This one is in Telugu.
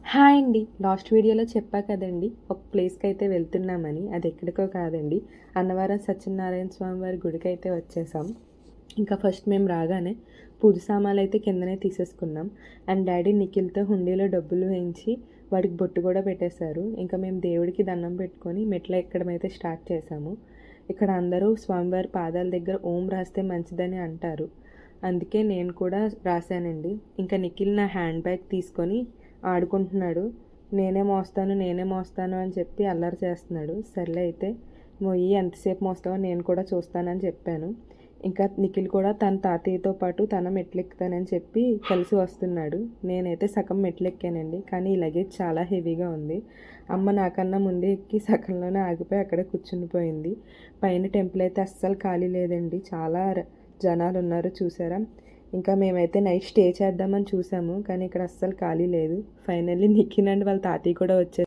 హాయ్ అండి. లాస్ట్ వీడియోలో చెప్పా కదండీ! ఒక ప్లేస్‌కి అయితే వెళ్తున్నామని. అది ఎక్కడికో కాదండి. అన్నవరం సత్యనారాయణ స్వామి వారి గుడికైతే వచ్చేసాం. ఇంకా ఫస్ట్ మేము రాగానే పూజ సామాన్లయితే కిందనే తీసేసుకున్నాం. అండ్ డ్యాడీ నిఖిల్‌తో హుండీలో డబ్బులు వేయించి వాడికి బొట్టు కూడా పెట్టేశారు. ఇంకా మేము దేవుడికి దండం పెట్టుకొని మెట్లు ఎక్కడం అయితే స్టార్ట్ చేశాము. ఇక్కడ అందరూ స్వామివారి పాదాల దగ్గర ఓం రాస్తే మంచిదని అంటారు. అందుకే నేను కూడా రాశానండి. ఇంకా నిఖిల్ నా హ్యాండ్ బ్యాగ్ తీసుకొని ఆడుకుంటున్నాడు. నేనే మోస్తాను అని చెప్పి అల్లరి చేస్తున్నాడు. సర్లే అయితే మొయ్యి ఎంతసేపు మోస్తావో నేను కూడా చూస్తానని చెప్పాను. ఇంకా నిఖిల్ కూడా తన తాతయ్యతో పాటు తన మెట్లెక్కుతానని చెప్పి కలిసి వస్తున్నాడు. నేనైతే సగం మెట్లెక్కానండి. కానీ ఈ లగేజ్ చాలా హెవీగా ఉంది. అమ్మ నాకన్నా ముందే ఎక్కి సగంలోనే ఆగిపోయి అక్కడే కూర్చునిపోయింది. పైన టెంపుల్ అయితే అస్సలు ఖాళీ లేదండి. చాలా జనాలు ఉన్నారు చూసారా. ఇంకా మేమైతే నైట్ స్టే చేద్దామని చూసాము. కానీ ఇక్కడ అస్సలు ఖాళీ లేదు. ఫైనల్లీ నిఖిల్ అండ్ వాళ్ళ తాతయ్య కూడా వచ్చారు.